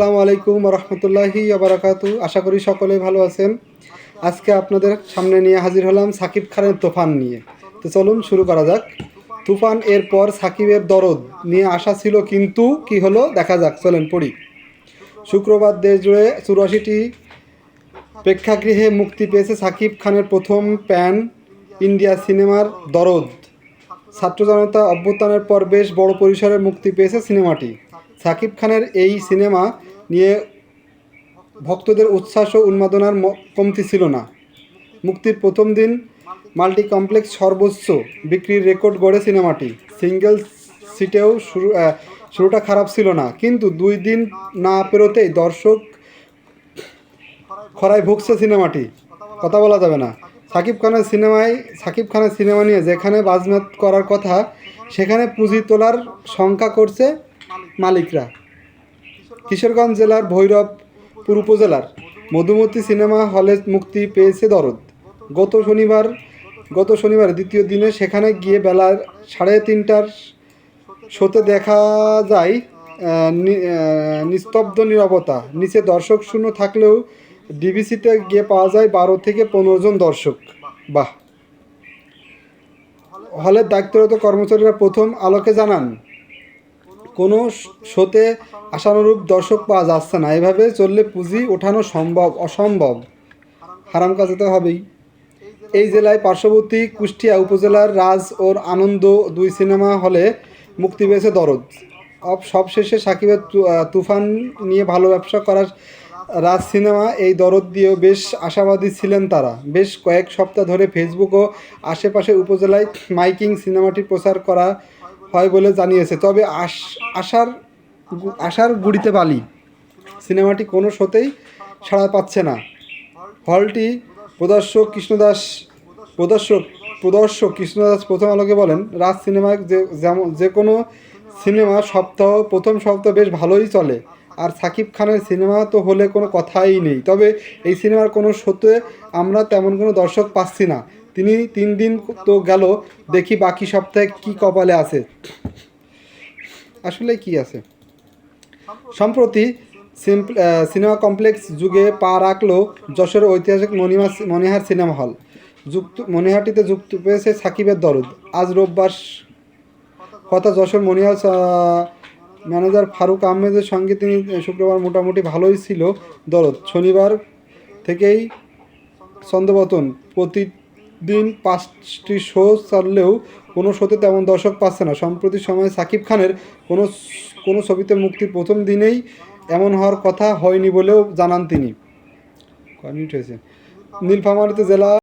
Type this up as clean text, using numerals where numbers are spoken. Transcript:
আসসালামু আলাইকুম রহমতুল্লাহি বারাকাতু। আশা করি সকলে ভালো আছেন। আজকে আপনাদের সামনে নিয়ে হাজির হলাম সাকিব খানের তুফান নিয়ে। তো চলুন শুরু করা যাক। তুফান এর পর সাকিবের দরদ নিয়ে আসা ছিল, কিন্তু কি হলো দেখা যাক। চলেন পড়ি। শুক্রবার দেশ জুড়ে 84টি প্রেক্ষাগৃহে মুক্তি পেয়েছে সাকিব খানের প্রথম প্যান ইন্ডিয়া সিনেমার দরদ। ছাত্র জনতা অভ্যুত্থানের পর বেশ বড় পরিসরে মুক্তি পেয়েছে সিনেমাটি। সাকিব খানের এই সিনেমা নিয়ে ভক্তদের উচ্ছ্বাস ও উন্মাদনার কমতি ছিল না। মুক্তির প্রথম দিন মাল্টি কমপ্লেক্স সর্বোচ্চ বিক্রির রেকর্ড গড়ে সিনেমাটি। সিঙ্গেল সিটেও শুরুটা খারাপ ছিল না, কিন্তু 2 দিন না পেরোতেই দর্শক খরায় ভুগছে সিনেমাটি। কথা বলা যাবে না। সাকিব খানের সিনেমা নিয়ে যেখানে বাজনাত করার কথা, সেখানে পুঁজি তোলার শঙ্কা করছে মালিকরা। কিশোরগঞ্জ জেলার ভৈরবপুর উপজেলার মধুমতি সিনেমা হলে মুক্তি পেয়েছে দরদ। গত শনিবার দ্বিতীয় দিনে সেখানে গিয়ে বেলা 3:30টার শোতে দেখা যায় নিস্তব্ধ নীরবতা। নিচে দর্শক শূন্য থাকলেও ডিভিসিতে গিয়ে পাওয়া যায় 12 থেকে 15 জন দর্শক। বাহ। হলের দায়িত্বরত কর্মচারীরা প্রথম আলোকে জানান, কোনো শোতে আশানুরূপ দর্শক পাওয়া যাচ্ছে না। এভাবে চললে পুঁজি ওঠানো অসম্ভব। হারাম কাজে তো হবেই। এই জেলায় পার্শ্ববর্তী কুষ্টিয়া উপজেলার রাজ ও আনন্দ 2 সিনেমা হলে মুক্তি পেয়েছে দরদ। সবশেষে সাকিবের তুফান নিয়ে ভালো ব্যবসা করার রাজ সিনেমা এই দরদ দিয়েও বেশ আশাবাদী ছিলেন তারা। বেশ কয়েক সপ্তাহ ধরে ফেসবুক ও আশেপাশের উপজেলায় মাইকিং সিনেমাটি প্রচার করা হয় বলে জানিয়েছে। তবে আশার গুড়িতে বালি। সিনেমাটি কোনো শোতেই সাড়া পাচ্ছে না। হলটি প্রদর্শক কৃষ্ণদাস প্রথম আলোকে বলেন, রাজ সিনেমায় যে কোনো সিনেমা প্রথম সপ্তাহ বেশ ভালোই চলে, আর সাকিব খানের সিনেমা তো হলে কোনো কথাই নেই। তবে এই সিনেমার কোনো শোতে আমরা তেমন কোনো দর্শক পাচ্ছি না। 3 দিন তো গেল, দেখি বাকি সপ্তাহে কি কপালে আছে। আসলে কি আছে। সম্প্রতি সিনেমা কমপ্লেক্স যুগে পা রাখল যশোরের ঐতিহাসিক মনিহার সিনেমা হল। মনিহাটিতে যুক্ত পেয়েছে সাকিবের দরদ। আজ রোববার কথা যশোর মনিহার ম্যানেজার ফারুক আহমেদের সঙ্গে তিনি শুক্রবার মোটামুটি ভালোই ছিল দরদ। শনিবার থেকেই ছন্দপতন। প্রতিদিন 5টি শো চললেও কোনো শোতে তেমন দর্শক পাচ্ছে না। সম্প্রতি সময়ে সাকিব খানের কোনো ছবিতে মুক্তির প্রথম দিনেই এমন হওয়ার কথা হয়নি বলেও জানান তিনি। নীলফামারীতে জেলা